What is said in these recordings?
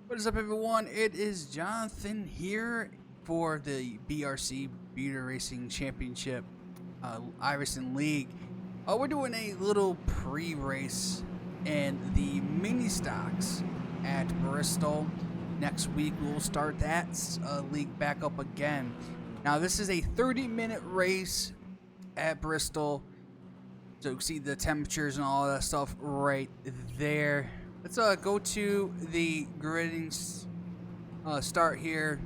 What is up, everyone? It is Jonathan here for the BRC Prerace Championship iracing League. We're doing a little pre-race in the mini stocks at Bristol. Next week we'll start that league back up again. Now this is a 30-minute race at Bristol, so you can see the temperatures and all that stuff right there. Let's go to the gridding start here.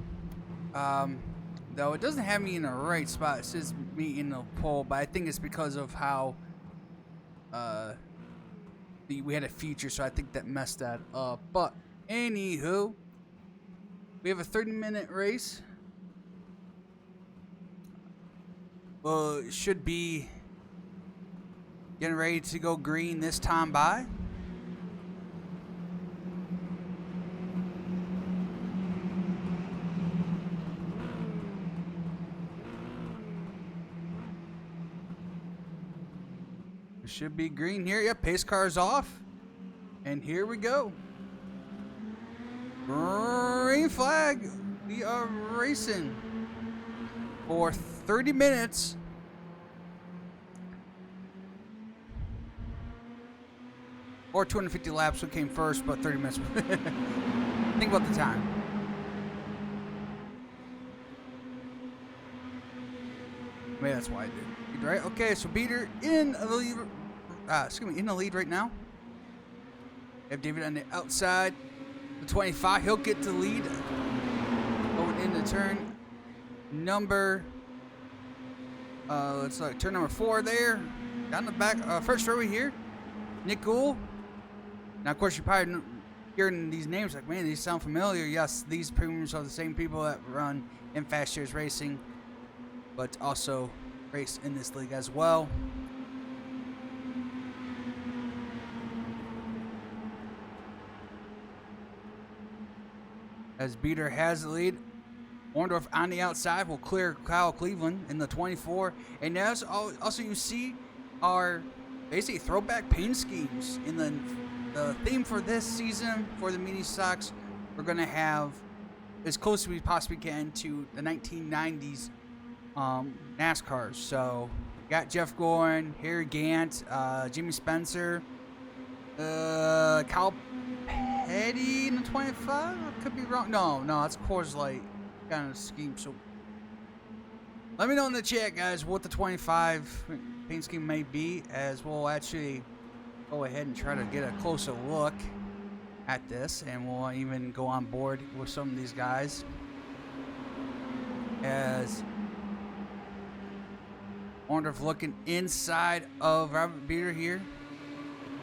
Though it doesn't have me in the right spot, it says me in the pole, but I think it's because of how we had a feature, so I think that messed that up. But anywho, we have a 30-minute race. Well, it should be getting ready to go green this time by. Should be green here. Yep, pace car's off. And here we go. Green flag. We are racing for 30 minutes. Or 250 laps. What came first, but 30 minutes. Think about the time. Maybe that's why I did. Right? Okay, so Peter in the lead. In the lead right now. We have David on the outside. The 25, he'll get the lead. Going into turn number. Let's like turn number 4 there. Down the back, first row here. Nick Gould. Now, of course, you're probably hearing these names like, man, these sound familiar. Yes, these premiums are the same people that run in Fast Shares Racing, but also race in this league as well. As Beater has the lead. Orndorff on the outside will clear Kyle Cleveland in the 24. And as also you see our basically throwback paint schemes in the theme for this season for the mini stocks. We're going to have as close as we possibly can to the 1990s NASCARs. So we got Jeff Gordon, Harry Gant, Jimmy Spencer, Kyle Petty in the 25. I could be wrong. No, that's Coors Light kind of scheme. So let me know in the chat, guys, what the 25 paint scheme may be, as we'll actually go ahead and try to get a closer look at this, and we'll even go on board with some of these guys. As Orndorff looking inside of Robert Beater here,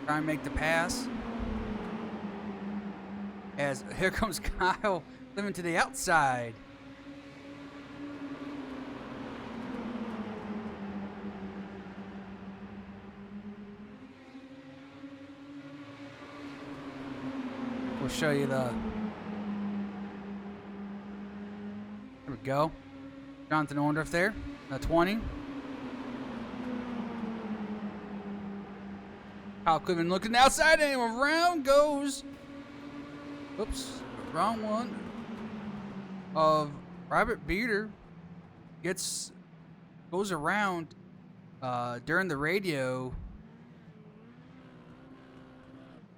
trying to make the pass. As here comes Kyle living to the outside. We'll show you the. There we go. Jonathan Orndorff there, the 20. Kyle Cleveland looking outside, and around goes. Oops, wrong one. Of Robert Beater goes around during the radio.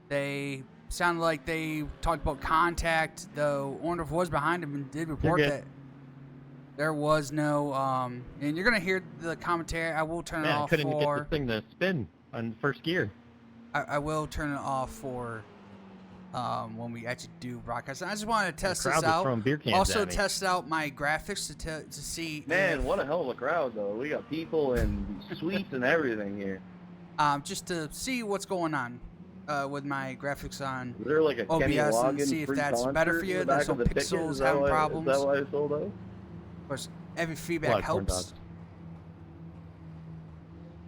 They sounded like they talked about contact, though Orndorff was behind him and did report that there was no. And you're gonna hear the commentary. I will turn it off. I couldn't get this thing to spin on first gear. I will turn it off for. When we actually do broadcast. I just wanted to test this out. Also test out my graphics to see. Man, what a hell of a crowd, though. We got people and suites and everything here. Just to see what's going on with my graphics on Is there like a OBS and see if that's better for you. There's some pixels having problems. Is that why it's sold out? Of course, every feedback helps.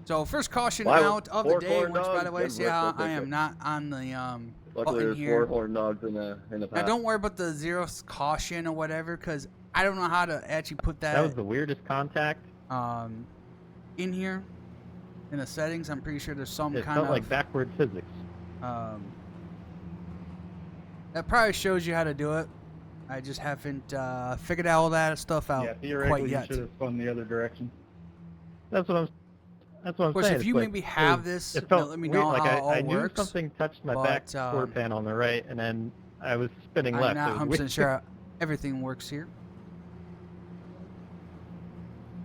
So first caution out of the day, which by the way, see how I am not on the Luckily, there's 4 horn dogs in the pack. Now, don't worry about the 0 caution or whatever, because I don't know how to actually put that. That was the weirdest contact. In here, in the settings, I'm pretty sure there's some it kind of like backward physics. That probably shows you how to do it. I just haven't figured all that stuff out Yeah, quite theoretically, you yet. should have spun the other direction. That's what I'm Of saying. course, if It's you like, maybe it have was- this, it felt let me weird. know Like how it all I knew works. something touched my back but, quarter panel on the right, and then I was spinning I'm left. not It was 100% weird. sure how everything works here.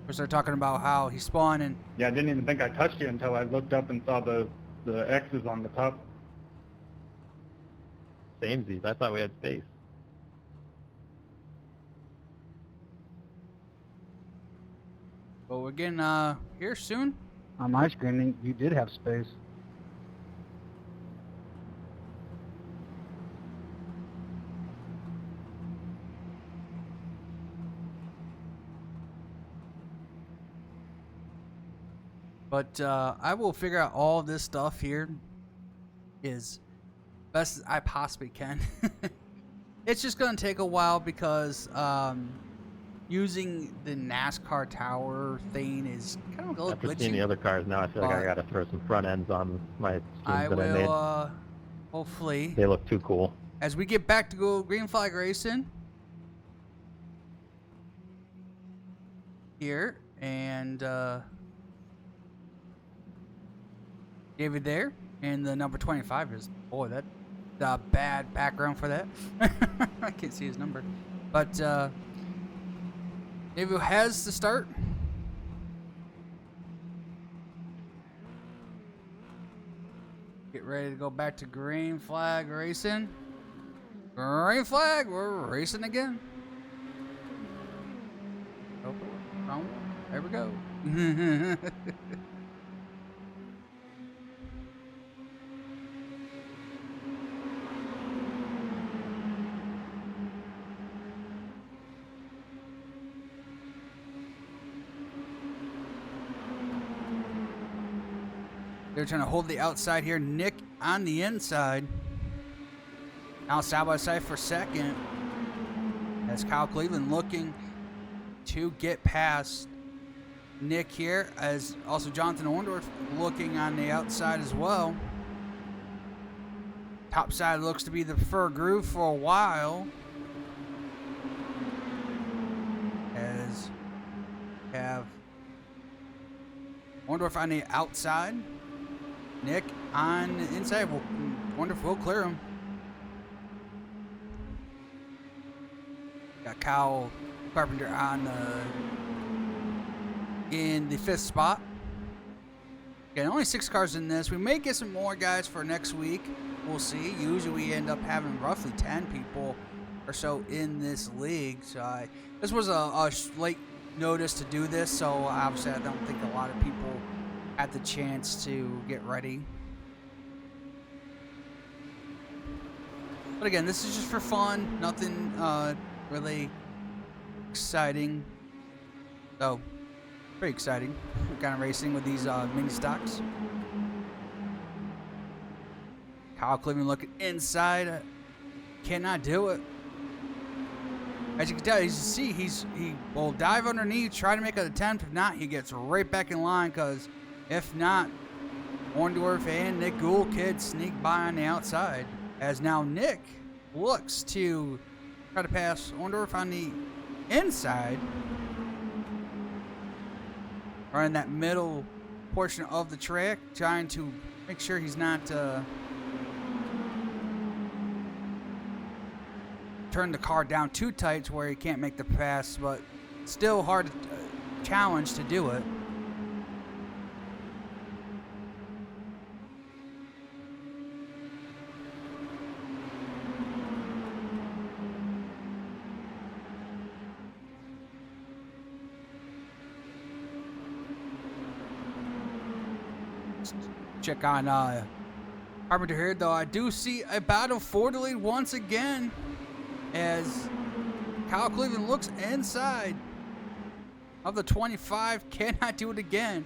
First, they're talking about how he spawned and Yeah, I didn't even think I touched you until I looked up and saw the X's on the top. Samesies. I thought we had space. but we're getting here soon. On my screen, you did have space. But I will figure out all this stuff here as best as I possibly can. It's just going to take a while because using the NASCAR tower thing is kind of a little After seeing the glitchy. other cars, now I feel like I But gotta throw some front ends on my schemes I that I made. will hopefully, They look too cool. as we get back to go green flag racing here, and David there, and the number 25 is, boy, that bad background for that. I can't see his number, but David has the start. Get ready to go back to green flag racing. Green flag, we're racing again. Oh, wrong one. There we go. They're trying to hold the outside here. Nick on the inside. Now side by side for second. As Kyle Cleveland looking to get past Nick here. As also Jonathan Orndorff looking on the outside as well. Top side looks to be the preferred groove for a while. As we have Orndorff on the outside. Nick on the inside. Wonderful, we'll clear him. Got Kyle Carpenter on in the 5th spot. Again, only 6 cars in this. We may get some more guys for next week. We'll see. Usually we end up having roughly 10 people or so in this league. So this was a late notice to do this, so obviously I don't think a lot of people had the chance to get ready. But again, this is just for fun. Nothing really exciting. So, pretty exciting. Kind of racing with these mini stocks. Kyle Cleveland looking inside. Cannot do it. As you can tell, he will dive underneath, try to make an attempt. If not, he gets right back in line, because if not, Orndorff and Nick Gould could sneak by on the outside. As now Nick looks to try to pass Orndorff on the inside. Running that middle portion of the track, trying to make sure he's not turn the car down too tight to where he can't make the pass, but still hard challenge to do it. Check on Carpenter here, though. I do see a battle for the lead once again, as Kyle Cleveland looks inside of the 25. Cannot do it again.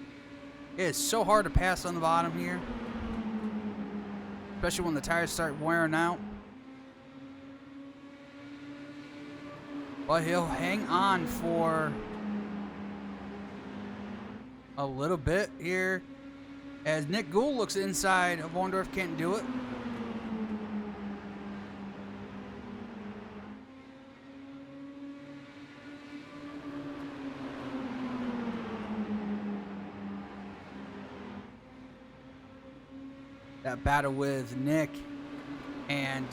It is so hard to pass on the bottom here, especially when the tires start wearing out. But he'll hang on for a little bit here, as Nick Gould looks inside of Orndorff. Can't do it. that battle with Nick and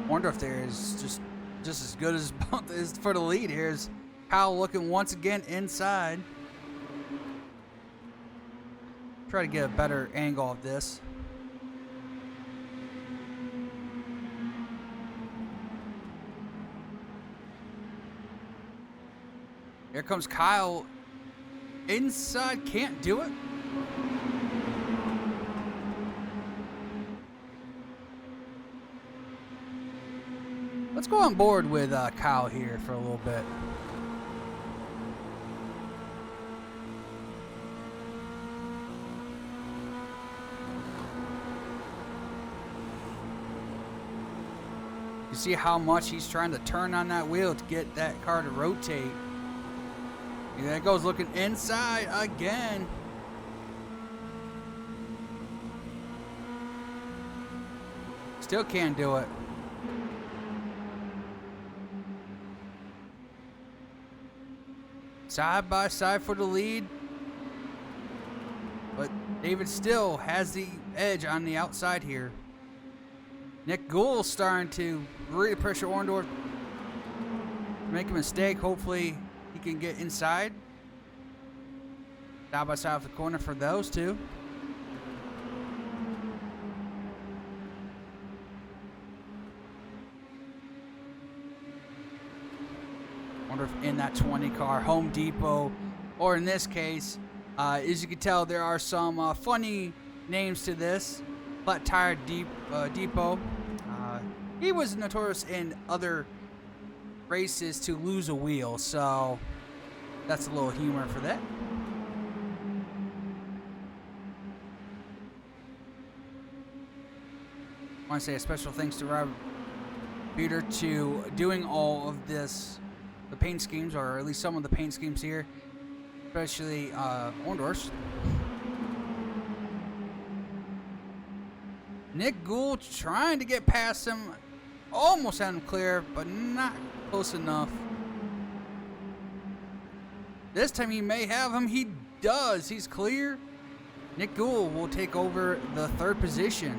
Orndorff there is just as good as both is for the lead. Here's Kyle looking once again inside. Try to get a better angle of this. Here comes Kyle inside, can't do it. Let's go on board with Kyle here for a little bit. You see how much he's trying to turn on that wheel to get that car to rotate. And there it goes, looking inside again. Still can't do it. Side by side for the lead. But David still has the edge on the outside here. Nick Gould starting to really pressure Orndorff. Make a mistake. Hopefully he can get inside. Side by side of the corner for those two. Orndorff in that 20 car, Home Depot, or in this case, as you can tell, there are some funny names to this. Flat Tire Depot. He was notorious in other races to lose a wheel, so that's a little humor for that. I want to say a special thanks to Rob Peter to doing all of this, the paint schemes, or at least some of the paint schemes here, especially Orndorff's. Nick Gould trying to get past him. Almost had him clear, but not close enough. This time he may have him. He does. He's clear. Nick Gould will take over the third position.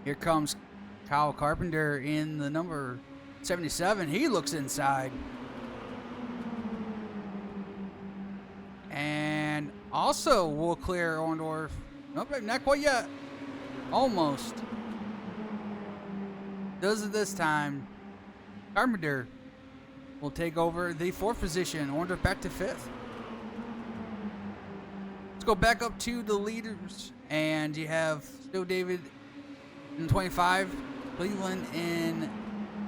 Here comes Kyle Carpenter in the number 77. He looks inside. And also will clear Orndorff. Nope, not quite yet. Almost. Does it this time. Carpenter will take over the fourth position. Orndorff back to fifth. Let's go back up to the leaders. And you have still David in 25. Cleveland in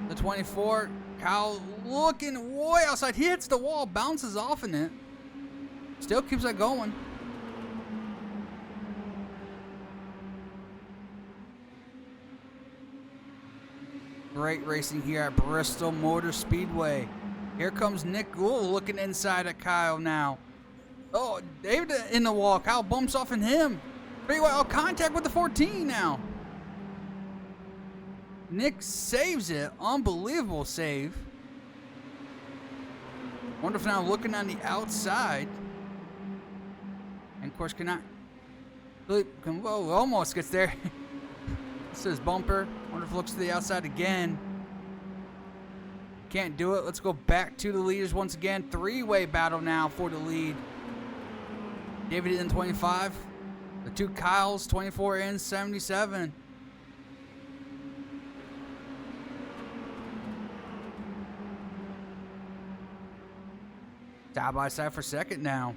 the 24. Kyle looking way outside. He hits the wall, bounces off in it. Still keeps that going. Great racing here at Bristol Motor Speedway. Here comes Nick Gould looking inside at Kyle now. Oh, David in the wall. Kyle bumps off in him. Pretty well contact with the 14 now. Nick saves it. Unbelievable save. Orndorff now looking on the outside. And of course cannot. Whoa, almost gets there. This is bumper. Orndorff looks to the outside again. Can't do it. Let's go back to the leaders once again. Three-way battle now for the lead. David in 25. The two Kyles, 24 and 77. Side by side for second now.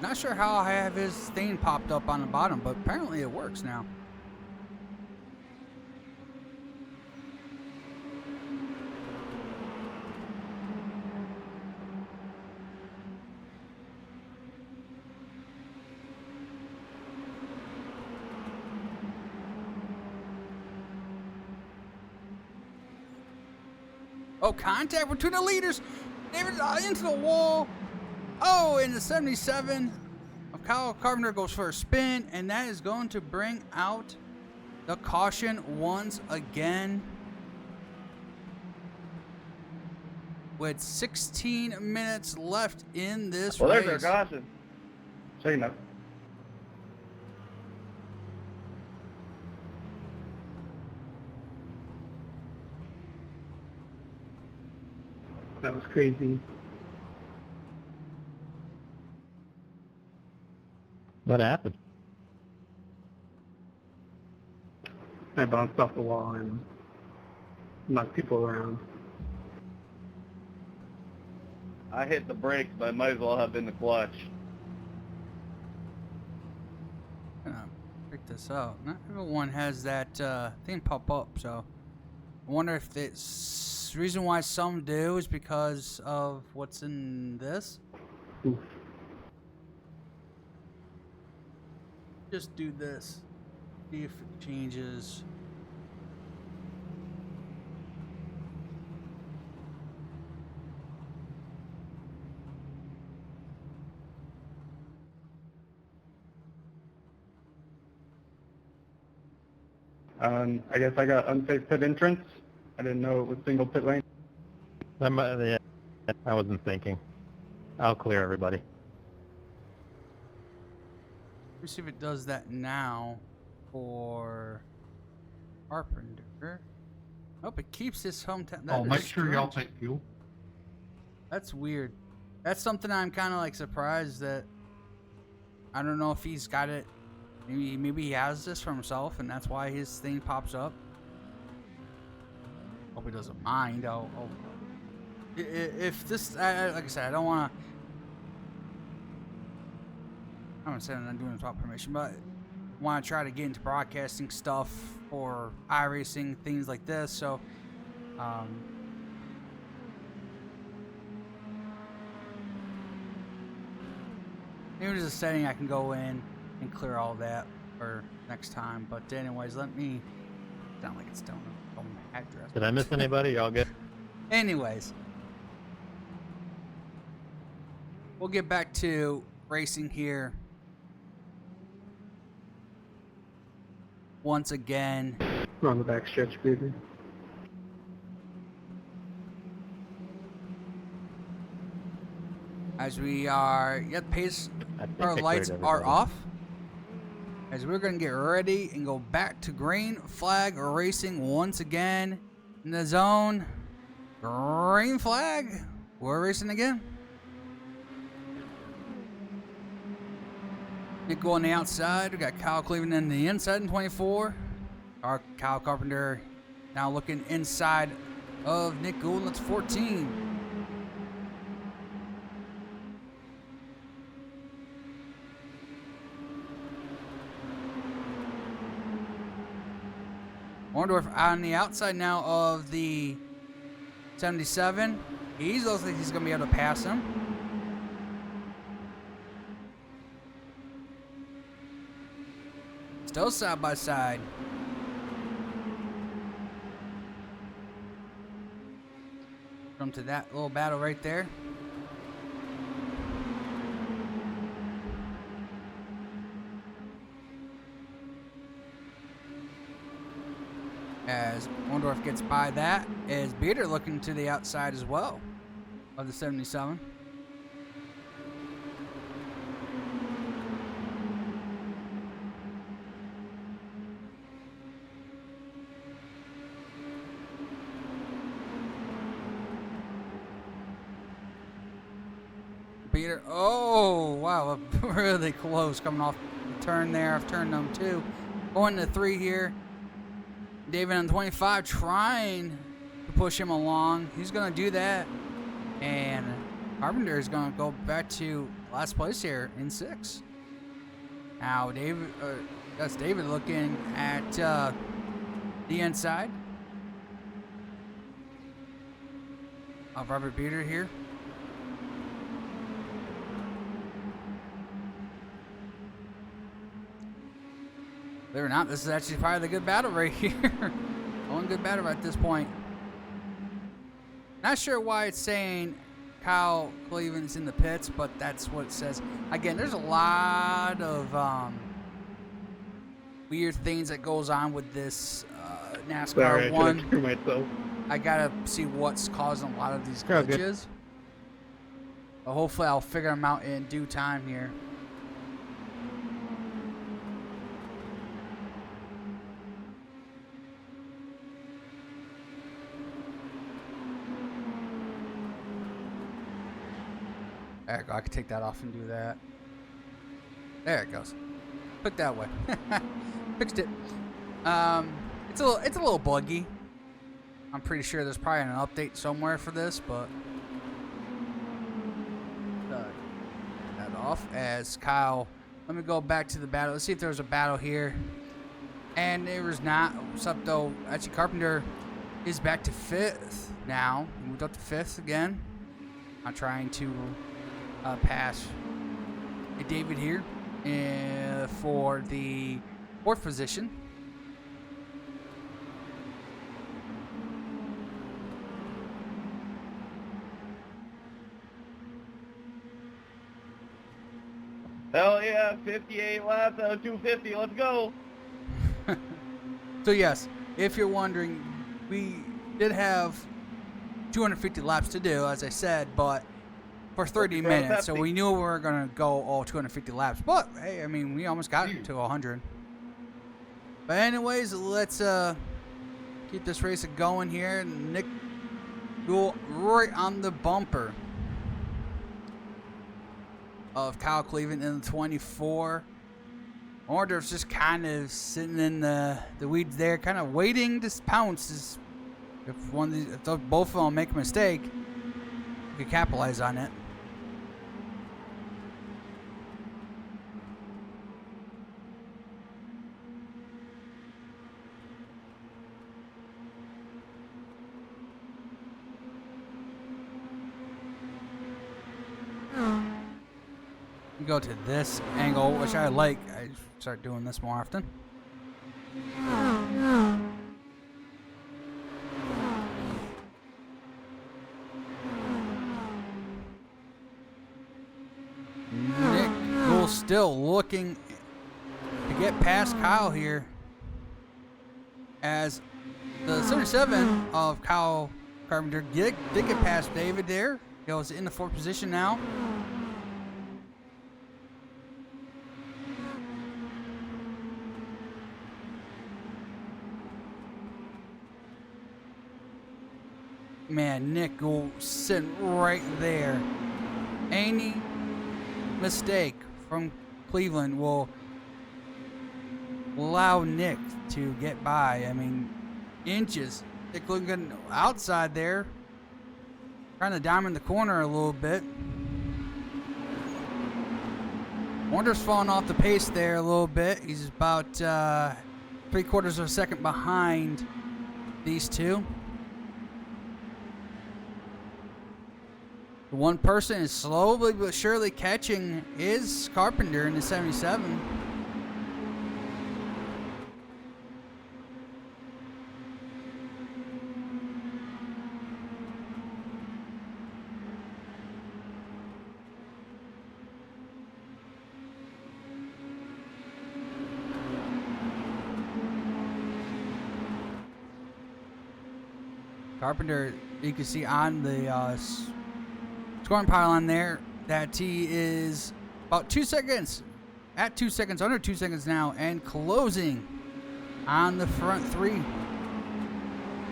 Not sure how I have his thing popped up on the bottom, but apparently it works now. Oh, contact between the leaders. David into the wall. Oh, and the 77 of Kyle Carpenter goes for a spin, and that is going to bring out the caution once again. with 16 minutes left in this Well, race. there's our caution. Checking up. That was crazy. What happened? I bounced off the wall and knocked people around. I hit the brakes, but I might as well have been the clutch. I'm gonna pick this out. Not everyone has that thing pop up, so I wonder if it's the reason why some do is because of what's in this. Oof. Just do this. See if it changes. I guess I got unsafe pit entrance. I didn't know it was single pit lane. Yeah, I wasn't thinking. I'll clear everybody. Let me see if it does that now for Carpenter. Nope, it keeps his hometown. That Oh, is make sure y'all strange. take fuel. That's weird. That's something I'm kind of like surprised that. I don't know if he's got it. Maybe he has this for himself, and that's why his thing pops up. Hope he doesn't mind. If this, like I said, I don't want to. I'm not saying I'm not doing it without permission, but I want to try to get into broadcasting stuff for iRacing, things like this. So, maybe there's a setting I can go in and clear all that for next time. But anyways, let me. Sound like it's down the address. Did I miss anybody? Y'all good? Anyways, we'll get back to racing here. Once again. We're on the back stretch, baby. As we are, pace, I think our I cleared lights are everybody. off. As we're going to get ready and go back to green flag racing once again in the zone. Green flag. We're racing again. Nick on the outside. We got Kyle Cleveland in the inside in 24. Our Kyle Carpenter now looking inside of Nick Gould. That's 14. Orndorff on the outside now of the 77. He looks like he's going to be able to pass him. Still side by side. Come to that little battle right there. As Orndorff gets by that, is Beater looking to the outside as well of the 77. Beater, oh wow, really close coming off the turn there of turn number 2. Going to 3 here. David on 25 trying to push him along. He's going to do that. And Carpenter is going to go back to last place here in 6. Now, that's David looking at the inside of Robert Beater here. Believe it or not, this is actually probably the good battle right here. Only good battle at this point. Not sure why it's saying Kyle Cleveland's in the pits, but that's what it says. Again, there's a lot of weird things that goes on with this NASCAR Sorry, I one. tried to screw myself. I gotta see what's causing a lot of these Oh, good. glitches. But hopefully I'll figure them out in due time here. There we go. I can take that off and do that. There it goes. Put that way. Fixed it. It's a little buggy. I'm pretty sure there's probably an update somewhere for this, but that off as Kyle. Let me go back to the battle. Let's see if there was a battle here, and there was not. Except though, actually Carpenter is back to 5th now. He moved up to 5th again. I'm trying to pass David here for the 4th position. Hell yeah, 58 laps out of 250. Let's go. So yes, if you're wondering, we did have 250 laps to do, as I said, but for 30 minutes, so we knew we were going to go all 250 laps. But, hey, I mean, we almost got to 100. But anyways, let's keep this race going here. Nick Gould right on the bumper of Kyle Cleveland in the 24. Order's just kind of sitting in the weeds there, kind of waiting to pounce. If both of them make a mistake, we could capitalize on it. Go to this angle, which I like. I start doing this more often. Nick Gould still looking to get past Kyle here, as the 77 of Kyle Carpenter did get past David there. He was in the 4th position now. Man, Nick Gould sitting right there. Any mistake from Cleveland will allow Nick to get by. I mean, inches. Nick looking outside there, trying to diamond the corner a little bit. Wonder's falling off the pace there a little bit. He's about 3/4 of a second behind these two. The one person is slowly but surely catching is Carpenter in the 77. Carpenter, you can see on the scoring pylon there that he is about 2 seconds, at 2 seconds, under 2 seconds now, and closing on the front 3.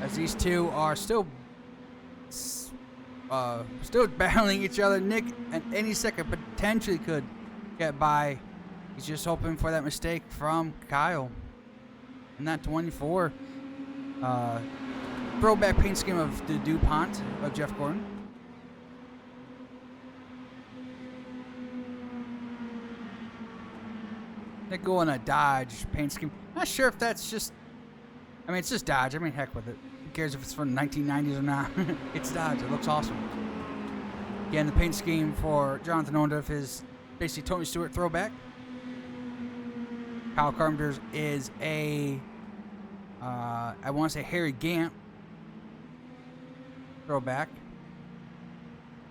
As these two are still battling each other. Nick at any second potentially could get by. He's just hoping for that mistake from Kyle. And that 24 throwback paint scheme of the DuPont of Jeff Gordon. They go in a Dodge paint scheme. Not sure if that's just, I mean, it's just Dodge. I mean, heck with it. Who cares if it's from the 1990s or not? It's Dodge. It looks awesome. Again, the paint scheme for Jonathan Ondorf is basically Tony Stewart throwback. Kyle Carpenter's is a, I want to say Harry Gant throwback.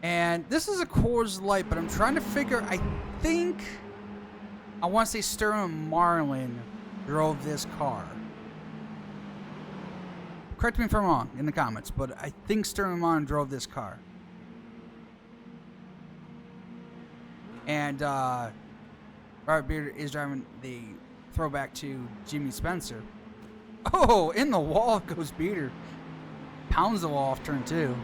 And this is a Coors Light, but I'm trying to figure, I think, I want to say Sterling Marlin drove this car. correct me if I'm wrong in the comments, but I think Sterling Martin drove this car. And Robert Beard is driving the throwback to Jimmy Spencer. Oh, in the wall goes Beater. Pounds the wall off turn 2.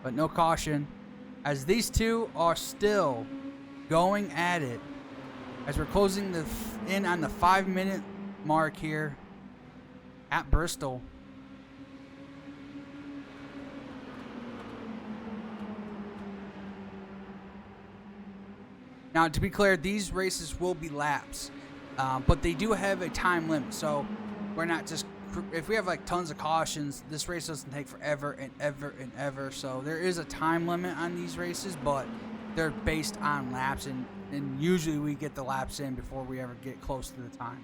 But no caution, as these two are still going at it. As we're closing in on the 5-minute mark here at Bristol. Now, to be clear, these races will be laps, but they do have a time limit. So we're not just, if we have like tons of cautions, this race doesn't take forever and ever and ever. So there is a time limit on these races, but they're based on laps, and usually we get the laps in before we ever get close to the time.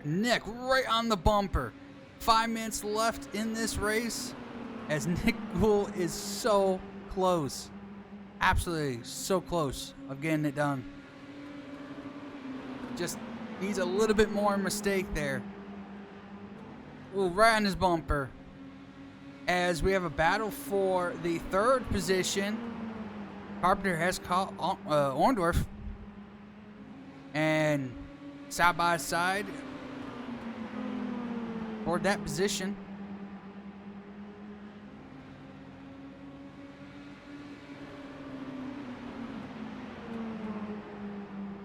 Nick right on the bumper. 5 minutes left in this race, as Nick Gould is so close. Absolutely so close of getting it done. Just needs a little bit more mistake there. Ooh, right on his bumper. As we have a battle for the 3rd position. Carpenter has caught Orndorff. And side by side for that position.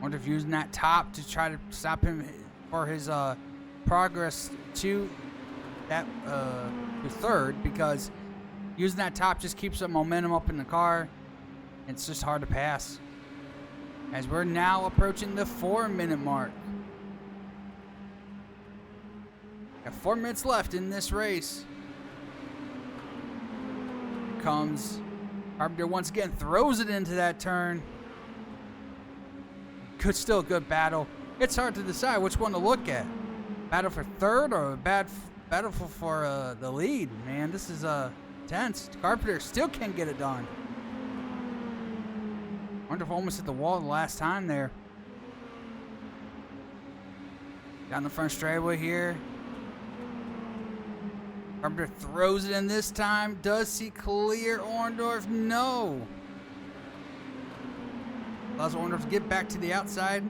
Orndorff using that top to try to stop him for his progress to that to 3rd, because using that top just keeps the momentum up in the car. It's just hard to pass. As we're now approaching the 4-minute mark. Got 4 minutes left in this race. Here comes Carpenter once again, throws it into that turn. Still a good battle. It's hard to decide which one to look at. Battle for 3rd or battle for the lead. Man, this is tense. Carpenter still can't get it done. Wonder if almost hit the wall the last time there. Down the front straightaway here. Carpenter throws it in this time. Does he clear Orndorff? No. Allows Orndorff to get back to the outside.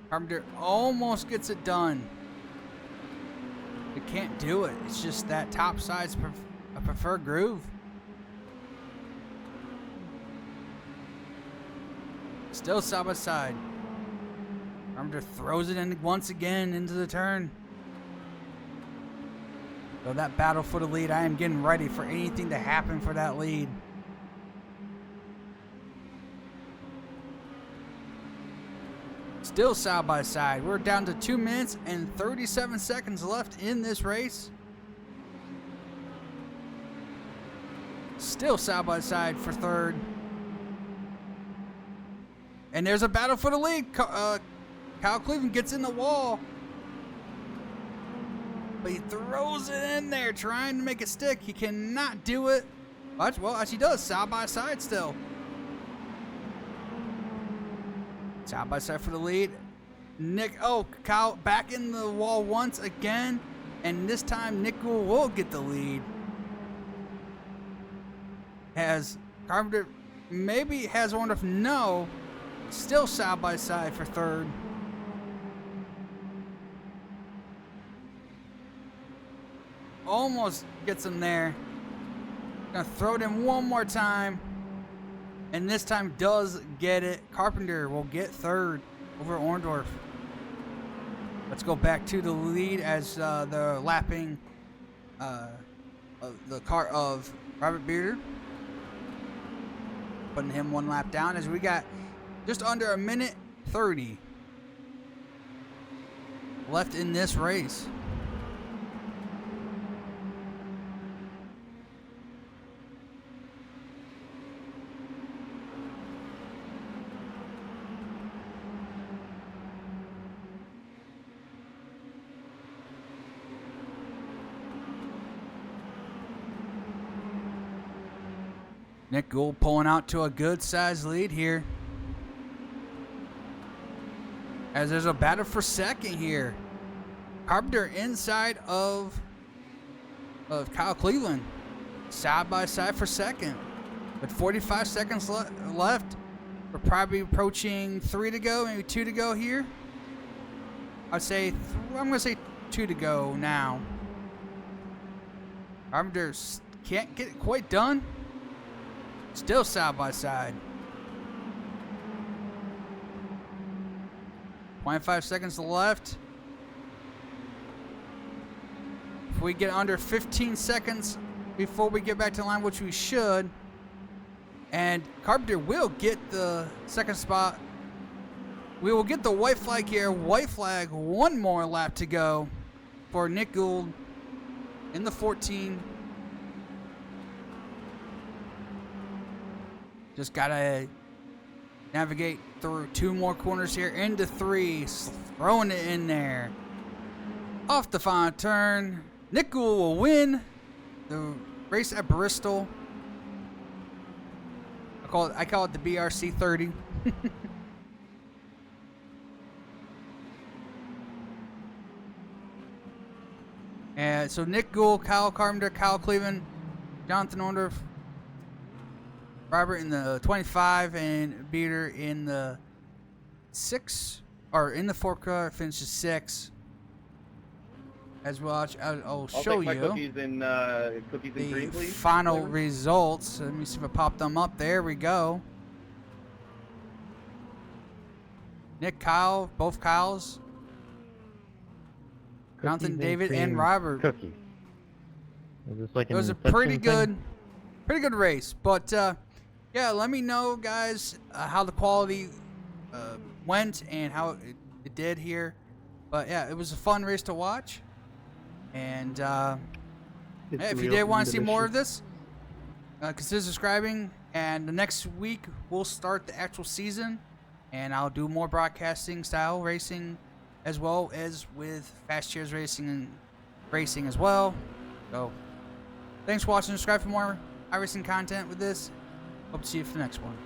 Carpenter almost gets it done. They can't do it. It's just that top side's a preferred groove. Still side by side. Carpenter throws it in once again into the turn. So that battle for the lead, I am getting ready for anything to happen for that lead. Still side by side. We're down to 2 minutes and 37 seconds left in this race. Still side by side for 3rd. And there's a battle for the lead. Kyle Cleveland gets in the wall. But he throws it in there, trying to make it stick. He cannot do it. Well, actually does. Side by side still. Side by side for the lead. Kyle back in the wall once again. And this time, Nick Gould will get the lead. As Carpenter maybe has Orndorff. No. Still side by side for 3rd. Almost gets him there. Gonna throw it in one more time. And this time does get it. Carpenter will get 3rd over Orndorff. Let's go back to the lead as the lapping of the car of Robert Bearder. Putting him one lap down as we got just under 1:30 left in this race. Nick Gould pulling out to a good sized lead here. As there's a battle for second here. Carpenter inside of Kyle Cleveland. Side by side for second. With 45 seconds left. We're probably approaching 3 to go, maybe 2 to go here. I'd say, I'm going to say 2 to go now. Carpenter can't get it quite done. Still side by side. 25 seconds left. If we get under 15 seconds before we get back to the line, which we should, and Carpenter will get the second spot. We will get the white flag here. White flag, one more lap to go for Nick Gould in the 14. Just gotta navigate through 2 more corners here into 3. Throwing it in there. Off the final turn. Nick Gould will win the race at Bristol. I call it the BRC 30. And so Nick Gould, Kyle Carpenter, Kyle Cleveland, Jonathan Orndorff, Robert in the 25, and Beater in the 6, or in the 4 car, finishes 6. As well, I'll show take my you cookies in green, the please. final results. Let me see if I pop them up. There we go. Nick, Kyle, both Kyles. Jonathan, David, and Robert. Cookies. It was a pretty good race. But yeah, let me know, guys, how the quality went and how it did here. But yeah, it was a fun race to watch. And hey, if you did want to see more of this, consider subscribing. And the next week we'll start the actual season, and I'll do more broadcasting style racing, as well as with Fast Cheers Racing and racing as well. So thanks for watching. Subscribe for more iRacing content with this. Hope to see you for the next one.